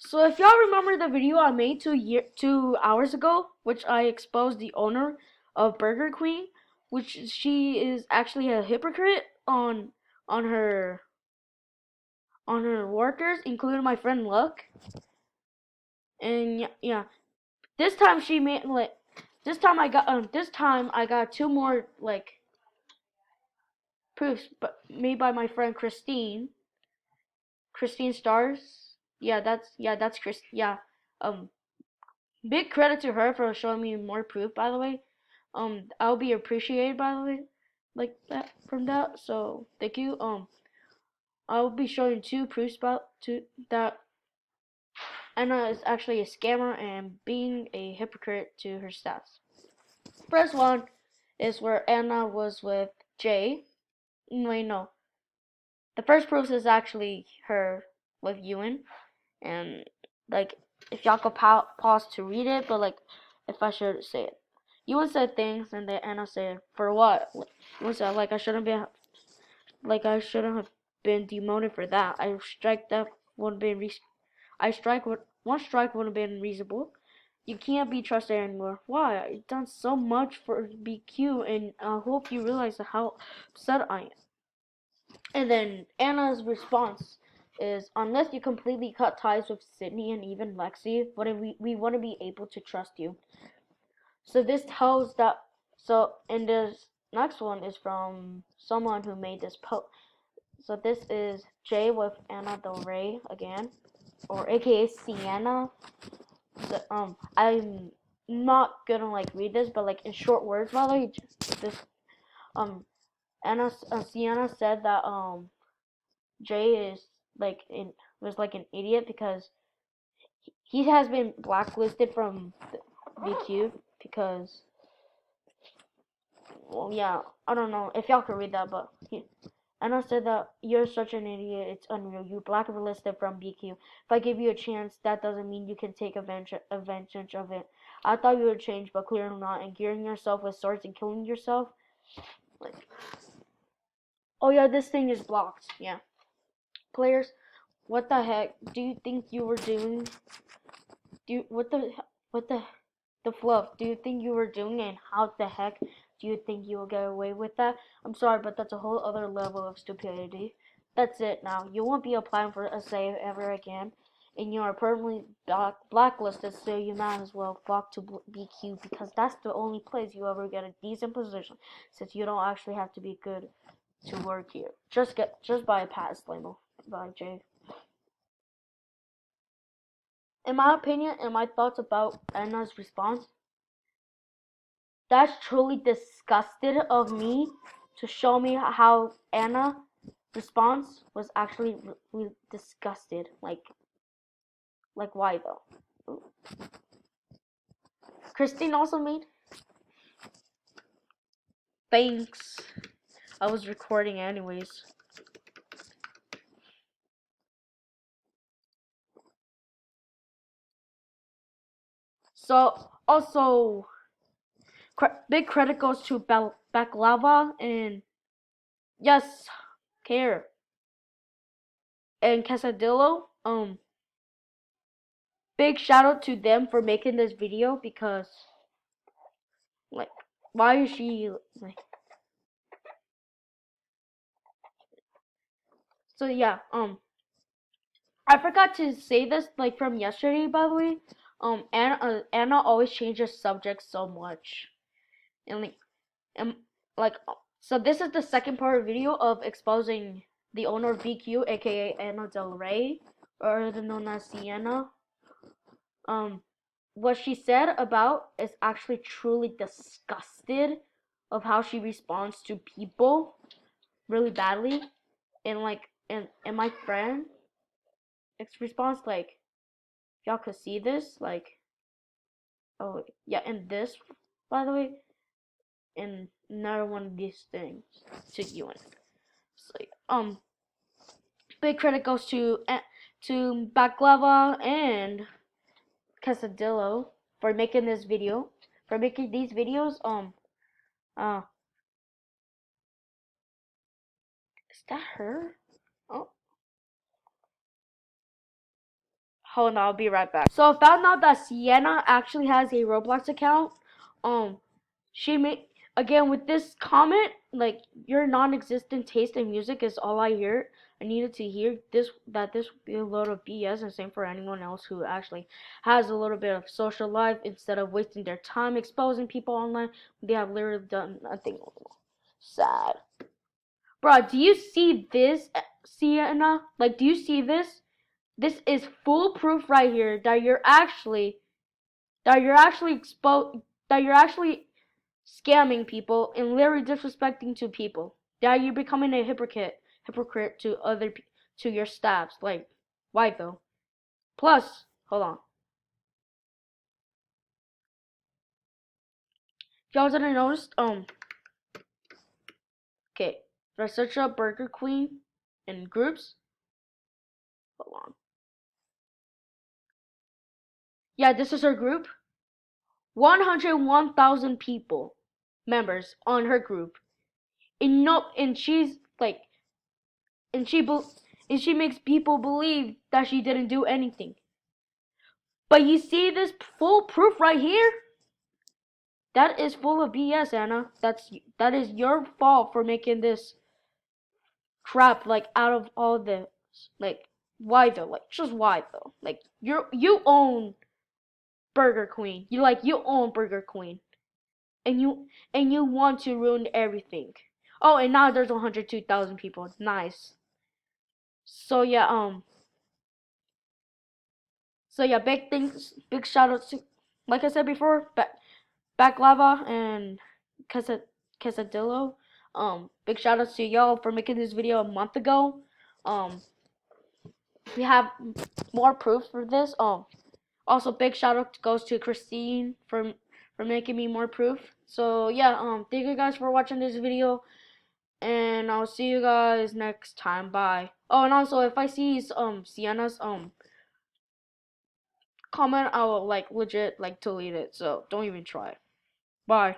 So if y'all remember the video I made 2 hours ago, which I exposed the owner of Burger Queen, which she is actually a hypocrite on her on her workers, including my friend Luck. And yeah, this time she made like this time I got two more like proofs, but made by my friend Christine Stars. Yeah, that's Chris. Yeah, um, big credit to her for showing me more proof, by the way. I'll be appreciated, by the way, like that from that. So thank you. I'll be showing two proofs about to that Anna is actually a scammer and being a hypocrite to her staffs. First one is where Anna was with Jay. Wait, no. The first proof is actually her with Ewan, and like if y'all could pause to read it, but like if I should say it. Ewan said things, and then Anna said, "For what?" Ewan said, "I shouldn't have been demoted for that. I strike would one strike would have been reasonable. You can't be trusted anymore. Why? I've done so much for BQ, and I hope you realize how upset I am." And then Anna's response is, "Unless you completely cut ties with Sydney and even Lexi, we want to be able to trust you." So this tells that. So and this next one is from someone who made this post. So this is Jay with Anna Del Rey again, or AKA Sienna. So, I'm not gonna like read this, but like in short words, by the way, this um Sienna said that Jay is like in was like an idiot because he has been blacklisted from BQ because, well, yeah, I don't know if y'all can read that, but Anna said that you're such an idiot, it's unreal. You blacklisted from BQ. If I give you a chance, that doesn't mean you can take advantage of it. I thought you would change, but clearly not. And gearing yourself with swords and killing yourself, like, oh yeah, this thing is blocked. Yeah, players, what the heck do you think you were doing? Do you, what the fluff? Do you think you were doing, and how the heck do you think you will get away with that? I'm sorry, but that's a whole other level of stupidity. That's it now. You won't be applying for a save ever again, and you are permanently blacklisted, so you might as well flock to BQ because that's the only place you ever get a decent position, since you don't actually have to be good to work here. Just buy a pass label. By Jay. In my opinion and my thoughts about Anna's response, that's truly disgusted of me to show me how Anna's response was actually really disgusted. Like why though? Christine also made. Thanks. I was recording anyways. So also, big credit goes to Baklava and yes, Care and Casadillo. Big shout out to them for making this video because like why is she like so yeah I forgot to say this like from yesterday, by the way. Anna always changes subjects so much, and and like so this is the second part of the video of exposing the owner of BQ, aka Anna Del Rey, or known as Sienna. Um, what she said about is actually truly disgusted of how she responds to people really badly, and like and my friend response like y'all could see this like oh yeah, and this, by the way, and another one of these things to you in. So big credit goes to Baklava and Casadillo for making this video, for making these videos. Uh, is that her? Oh, Hold on, I'll be right back. So I found out that Sienna actually has a Roblox account. Um, she made again with this comment, like your non-existent taste in music is all I hear. I needed to hear this would be a load of BS, and same for anyone else who actually has a little bit of social life instead of wasting their time exposing people online. They have literally done nothing. Sad. Bro, do you see this, Sienna? Like, do you see this? This is foolproof right here that you're actually scamming people and literally disrespecting to people. That you're becoming a hypocrite to to your staffs. Like, why though? Plus, hold on. If y'all didn't notice, okay, if I search up Burger Queen in groups, hold on. Yeah, this is her group. 101,000 people, members on her group. And no, and she's like, and she be, and she makes people believe that she didn't do anything. But you see this full proof right here? That is full of BS, Anna. That is your fault for making this crap like out of all this. Like, why though? Like, just why though? Like, you own Burger Queen. You own Burger Queen, and you want to ruin everything. Oh, and now there's 102,000 people. Nice. So yeah, big things, big shout outs to, like I said before, back lava and Quesadillo. Big shout outs to y'all for making this video a month ago. Um, we have more proof for this. Also big shout out goes to Christine for making me more proof. So yeah, thank you guys for watching this video, and I'll see you guys next time. Bye. Oh, and also if I see Sienna's comment, I will like legit like delete it. So don't even try. Bye.